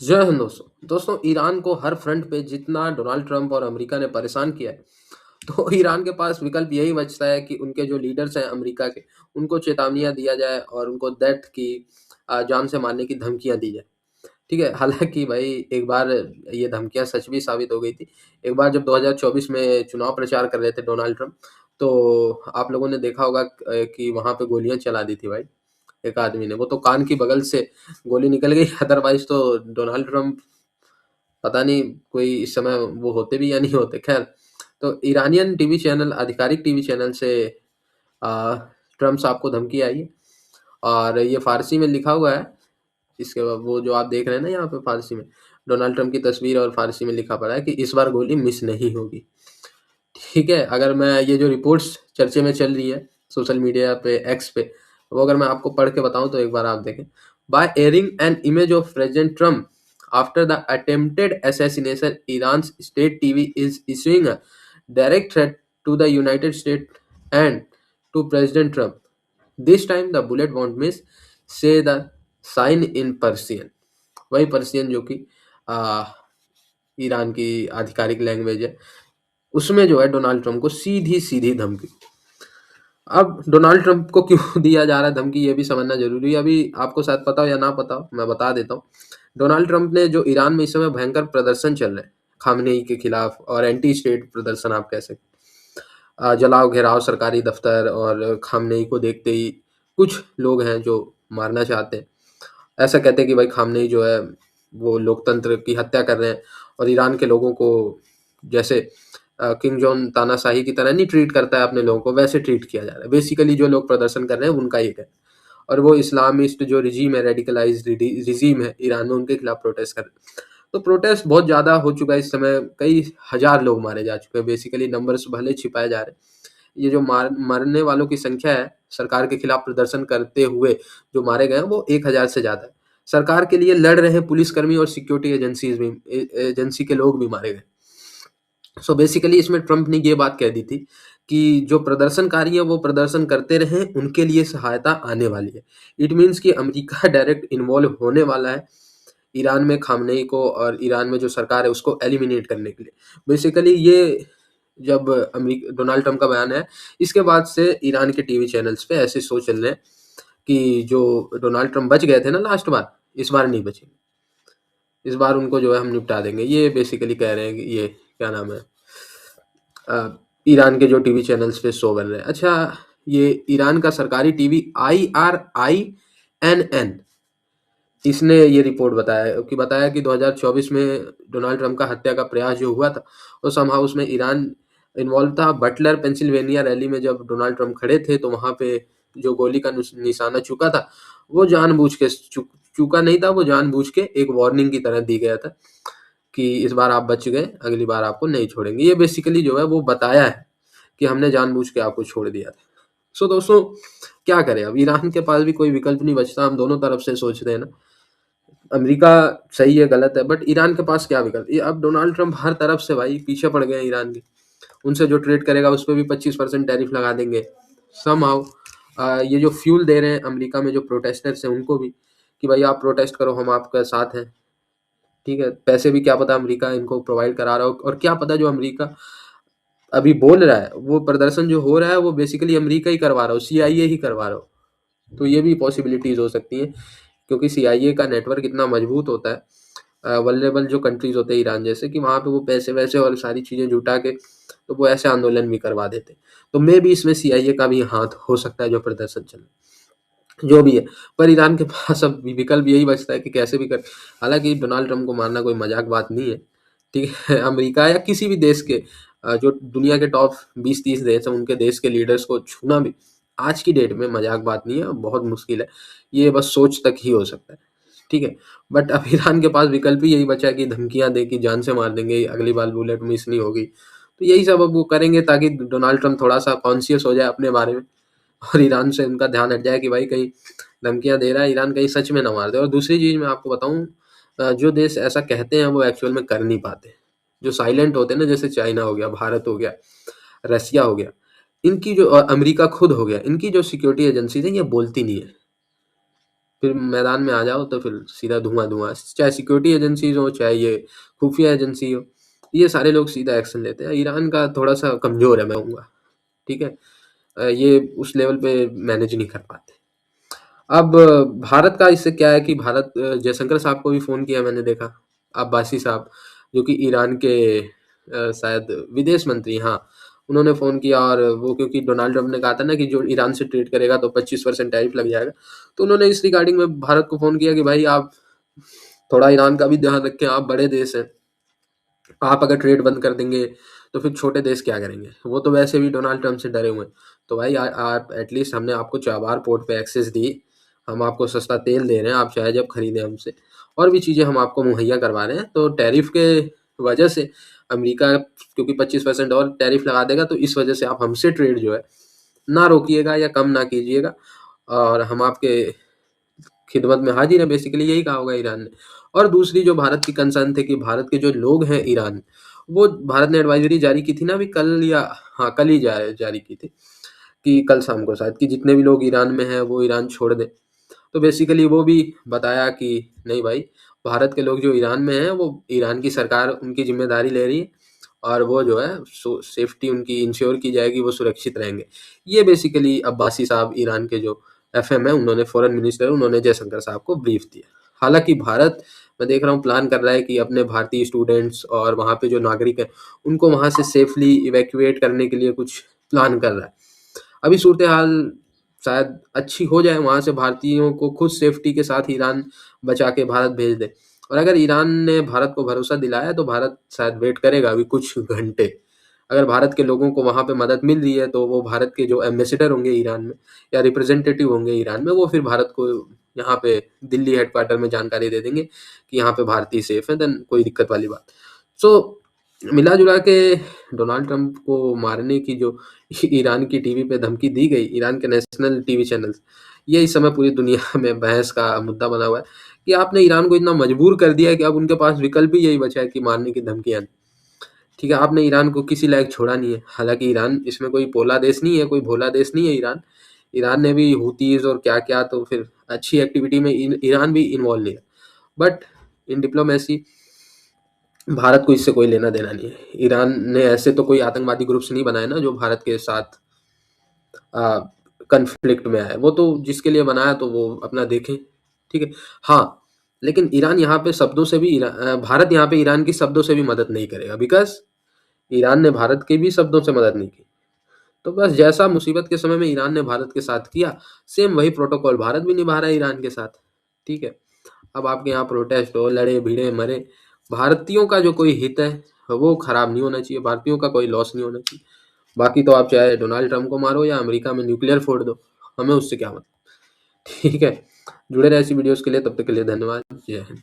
जय हिंद दोस्तों। दोस्तों, ईरान को हर फ्रंट पे जितना डोनाल्ड ट्रंप और अमेरिका ने परेशान किया है, तो ईरान के पास विकल्प यही बचता है कि उनके जो लीडर्स हैं अमेरिका के, उनको चेतावनियाँ दिया जाए और उनको डेथ की जान से मारने की धमकियाँ दी जाए। ठीक है? हालाँकि भाई एक बार ये धमकियाँ सच भी साबित हो गई थी। एक बार जब 2024 में चुनाव प्रचार कर रहे थे डोनाल्ड ट्रंप, तो आप लोगों ने देखा होगा कि वहाँ पे गोलियाँ चला दी थी भाई, एक आदमी ने। वो तो कान की बगल से गोली निकल गई, अदरवाइज़ तो डोनाल्ड ट्रंप पता नहीं कोई इस समय वो होते भी या नहीं होते। ख़ैर, तो ईरानियन टीवी चैनल, आधिकारिक टीवी चैनल से अ, ट्रम्प साहब को धमकी आई है और ये फ़ारसी में लिखा हुआ है। इसके बाद वो जो आप देख रहे हैं ना यहाँ पे फ़ारसी में, डोनाल्ड ट्रंप की तस्वीर और फ़ारसी में लिखा पड़ा है कि इस बार गोली मिस नहीं होगी। ठीक है? अगर मैं ये जो रिपोर्ट्स चर्चे में चल रही है सोशल मीडिया पे, एक्स पे, वो अगर मैं आपको पढ़ के बताऊँ तो एक बार आप देखें। By airing an image of president Trump after the attempted assassination, Iran's state TV is issuing a direct threat to the United States and to President Trump. This time the bullet won't miss, say the sign in Persian. वही Persian जो कि आ, Iran की आधिकारिक language है, उसमें जो है Donald Trump को सीधी सीधी धमकी। अब डोनाल्ड ट्रंप को क्यों दिया जा रहा है धमकी, ये भी समझना जरूरी है। अभी आपको शायद पता हो या ना पता हो, मैं बता देता हूँ। डोनाल्ड ट्रंप ने जो ईरान में इस समय भयंकर प्रदर्शन चल रहे हैं खामनेई के खिलाफ, और एंटी स्टेट प्रदर्शन आप कह सकते, जलाओ घेराव सरकारी दफ्तर, और खामनेई को देखते ही कुछ लोग हैं जो मारना चाहते हैं। ऐसा कहते हैं कि भाई खामनेई जो है वो लोकतंत्र की हत्या कर रहे हैं, और ईरान के लोगों को जैसे किंग जॉन तानाशाही की तरह नहीं ट्रीट करता है अपने लोगों को, वैसे ट्रीट किया जा रहा है। बेसिकली जो लोग प्रदर्शन कर रहे हैं उनका ये है, और वो इस्लामिस्ट जो रिजीम है, रेडिकलाइज्ड रिजीम है ईरान में, उनके खिलाफ प्रोटेस्ट कर रहे हैं। तो प्रोटेस्ट बहुत ज़्यादा हो चुका है इस समय, कई हज़ार लोग मारे जा चुके हैं। बेसिकली नंबर्स भले छिपाए जा रहे हैं, ये जो मरने वालों की संख्या है सरकार के खिलाफ प्रदर्शन करते हुए जो मारे गए हैं, वो 1000 से ज़्यादा है। सरकार के लिए लड़ रहे पुलिसकर्मी और सिक्योरिटी एजेंसी के लोग भी मारे गए। सो बेसिकली इसमें ट्रंप ने ये बात कह दी थी कि जो प्रदर्शनकारी है वो प्रदर्शन करते रहें, उनके लिए सहायता आने वाली है। इट मीन्स कि अमेरिका डायरेक्ट इन्वॉल्व होने वाला है ईरान में खामनेई को, और ईरान में जो सरकार है उसको एलिमिनेट करने के लिए। बेसिकली ये जब डोनाल्ड ट्रंप का बयान है, इसके बाद से ईरान के टीवी चैनल्स पे ऐसे शो चल रहे हैं कि जो डोनाल्ड ट्रंप बच गए थे ना लास्ट बार, इस बार नहीं बचेंगे। इस बार उनको जो है हम निपटा देंगे। ये बेसिकली कह रहे हैं कि ये क्या नाम है, ईरान के जो टीवी चैनल्स पे शो बन रहे हैं। अच्छा, ये ईरान का सरकारी टीवी IRINN, इसने ये रिपोर्ट बताया कि 2024 में डोनाल्ड ट्रंप का हत्या का प्रयास जो हुआ था, वो समहाउ उसमें ईरान इन्वॉल्व था। बटलर पेंसिल्वेनिया रैली में जब डोनाल्ड ट्रंप खड़े थे, तो वहाँ पे जो गोली का निशाना चूका था, वो जानबूझ के चूका नहीं था, वो जानबूझ के एक वार्निंग की तरह दी गया था कि इस बार आप बच गए, अगली बार आपको नहीं छोड़ेंगे। ये बेसिकली जो है वो बताया है कि हमने जानबूझ के आपको छोड़ दिया था। सो दोस्तों, क्या करें, अब ईरान के पास भी कोई विकल्प नहीं बचता। हम दोनों तरफ से सोच रहे हैं ना, अमेरिका सही है गलत है, बट ईरान के पास क्या विकल्प। ये अब डोनाल्ड ट्रंप हर तरफ से भाई पीछे पड़ गए हैं ईरान के। उनसे जो ट्रेड करेगा उस पर भी 25% टैरिफ लगा देंगे समहाउ। ये जो फ्यूल दे रहे हैं अमेरिका में जो प्रोटेस्टर्स हैं उनको भी, कि भाई आप प्रोटेस्ट करो, हम आपके साथ हैं। ठीक है, पैसे भी क्या पता अमेरिका इनको प्रोवाइड करा रहा हो, और क्या पता जो अमेरिका अभी बोल रहा है, वो प्रदर्शन जो हो रहा है वो बेसिकली अमेरिका ही करवा रहा हो, CIA ही करवा रहा हो। तो ये भी पॉसिबिलिटीज हो सकती हैं, क्योंकि CIA का नेटवर्क इतना मजबूत होता है। वल्नरेबल जो कंट्रीज होते हैं ईरान जैसे, कि वहाँ पे वो पैसे वैसे और सारी चीज़ें जुटा के तो वो ऐसे आंदोलन भी करवा देते। तो मे भी इसमें CIA का भी हाथ हो सकता है जो प्रदर्शन चल, जो भी है। पर ईरान के पास अब विकल्प यही बचता है कि कैसे भी कर, हालांकि डोनाल्ड ट्रंप को मारना कोई मजाक बात नहीं है। ठीक है, अमेरिका या किसी भी देश के जो दुनिया के टॉप 20-30 देश हैं, उनके देश के लीडर्स को छूना भी आज की डेट में मजाक बात नहीं है, बहुत मुश्किल है। ये बस सोच तक ही हो सकता है। ठीक है, बट अब ईरान के पास विकल्प ही यही बचा है कि धमकियां दे कि जान से मार देंगे, अगली बार बुलेट मिस नहीं होगी। तो यही सब अब वो करेंगे ताकि डोनाल्ड ट्रंप थोड़ा सा कॉन्शियस हो जाए अपने बारे में, और ईरान से उनका ध्यान हट जाए कि भाई कहीं धमकियां दे रहा है ईरान, कहीं सच में ना मार दे। और दूसरी चीज मैं आपको बताऊं, जो देश ऐसा कहते हैं वो एक्चुअल में कर नहीं पाते। जो साइलेंट होते हैं ना, जैसे चाइना हो गया, भारत हो गया, रसिया हो गया, इनकी जो अमेरिका खुद हो गया, इनकी जो सिक्योरिटी एजेंसीज है ये बोलती नहीं है। फिर मैदान में आ जाओ तो फिर सीधा धुआं-धुआं। चाहे सिक्योरिटी एजेंसीज़ हो, चाहे ये खुफिया एजेंसी हो, ये सारे लोग सीधा एक्शन लेते हैं। ईरान का थोड़ा-सा कमज़ोर है मैं कहूँगा, ठीक है? ये उस लेवल पे मैनेज नहीं कर पाते। अब भारत का इससे क्या है कि भारत जयशंकर साहब को भी फ़ोन किया मैंने देखा, अब्बासी साहब, जो कि ईरान के शायद विदेश मंत्री, हाँ, उन्होंने फ़ोन किया और वो क्योंकि डोनाल्ड ट्रंप ने कहा था ना कि जो ईरान से ट्रेड करेगा तो 25% टैरिफ लग जाएगा। तो उन्होंने इस रिगार्डिंग में भारत को फ़ोन किया कि भाई आप थोड़ा ईरान का भी ध्यान रखें, आप बड़े देश हैं। आप अगर ट्रेड बंद कर देंगे तो फिर छोटे देश क्या करेंगे? वो तो वैसे भी डोनाल्ड ट्रंप से डरे हुए हैं। तो भाई आप एटलीस्ट हमने आपको चाबार पोर्ट पे एक्सेस दी, हम आपको सस्ता तेल दे रहे हैं, आप चाहे जब खरीदें हमसे, और भी चीज़ें हम आपको मुहैया करवा रहे हैं। तो टैरिफ के वजह से अमेरिका क्योंकि 25% और टैरिफ लगा देगा, तो इस वजह से आप हमसे ट्रेड जो है ना रोकिएगा या कम ना कीजिएगा, और हम आपके खिदमत में हाजिर है, बेसिकली यही कहा होगा ईरान ने। और दूसरी जो भारत की कंसर्न थे कि भारत के जो लोग हैं ईरान, वो भारत ने एडवाइजरी जारी की थी ना अभी कल, या हाँ कल ही जारी की थी कि कल शाम को शायद, कि जितने भी लोग ईरान में हैं वो ईरान छोड़ दें। तो बेसिकली वो भी बताया कि नहीं भाई, भारत के लोग जो ईरान में हैं वो ईरान की सरकार उनकी जिम्मेदारी ले रही है, और वो जो है सेफ्टी उनकी इंश्योर की जाएगी, वो सुरक्षित रहेंगे। ये बेसिकली अब्बासी साहब, ईरान के जो एफएम है, उन्होंने फॉरेन मिनिस्टर, उन्होंने जयशंकर साहब को ब्रीफ दिया। हालांकि भारत, मैं देख रहा हूँ, प्लान कर रहा है कि अपने भारतीय स्टूडेंट्स और वहाँ पे जो नागरिक हैं उनको वहाँ से सेफली इवैक्यूएट करने के लिए कुछ प्लान कर रहा है। अभी सूरत हाल शायद अच्छी हो जाए, वहाँ से भारतीयों को खुद सेफ्टी के साथ ईरान बचा के भारत भेज दे। और अगर ईरान ने भारत को भरोसा दिलाया तो भारत शायद वेट करेगा अभी कुछ घंटे। अगर भारत के लोगों को वहाँ पे मदद मिल रही है तो वो भारत के जो एम्बेसडर होंगे ईरान में या रिप्रेजेंटेटिव होंगे ईरान में, वो फिर भारत को यहाँ पे दिल्ली हेडक्वार्टर में जानकारी दे देंगे कि यहाँ पे भारतीय सेफ है, देन कोई दिक्कत वाली बात। सो मिला जुला के डोनाल्ड ट्रंप को मारने की जो ईरान की टीवी पे धमकी दी गई, ईरान के नेशनल टीवी चैनल्स, ये इस समय पूरी दुनिया में बहस का मुद्दा बना हुआ है कि आपने ईरान को इतना मजबूर कर दिया है कि अब उनके पास विकल्प ही यही बचा है कि मारने की धमकियां दें। ठीक है, आपने ईरान को किसी लायक छोड़ा नहीं है। हालांकि ईरान इसमें कोई पोला देश नहीं है, कोई भोला देश नहीं है ईरान। ईरान ने भी हुतीज और क्या क्या, तो फिर अच्छी एक्टिविटी में ईरान भी इन्वॉल्व नहीं है। बट इन डिप्लोमेसी भारत को इससे कोई लेना देना नहीं है। ईरान ने ऐसे तो कोई आतंकवादी ग्रुप्स नहीं बनाए ना जो भारत के साथ कन्फ्लिक्ट में आए। वो तो जिसके लिए बनाया तो वो अपना देखें, ठीक है। हाँ, लेकिन ईरान यहाँ पे शब्दों से भी भारत यहाँ पे ईरान की शब्दों से भी मदद नहीं करेगा, बिकॉज ईरान ने भारत की भी शब्दों से मदद नहीं की। तो बस जैसा मुसीबत के समय में ईरान ने भारत के साथ किया, सेम वही प्रोटोकॉल भारत भी निभा रहा है ईरान के साथ, ठीक है। अब आपके यहाँ प्रोटेस्ट हो, लड़े भिड़े मरे, भारतीयों का जो कोई हित है वो खराब नहीं होना चाहिए, भारतीयों का कोई लॉस नहीं होना चाहिए। बाकी तो आप चाहे डोनाल्ड ट्रंप को मारो या अमेरिका में न्यूक्लियर फोड़ दो, हमें उससे क्या मतलब, ठीक है। जुड़े रहे ऐसी वीडियोस के लिए, तब तक के लिए धन्यवाद। जय हिंद।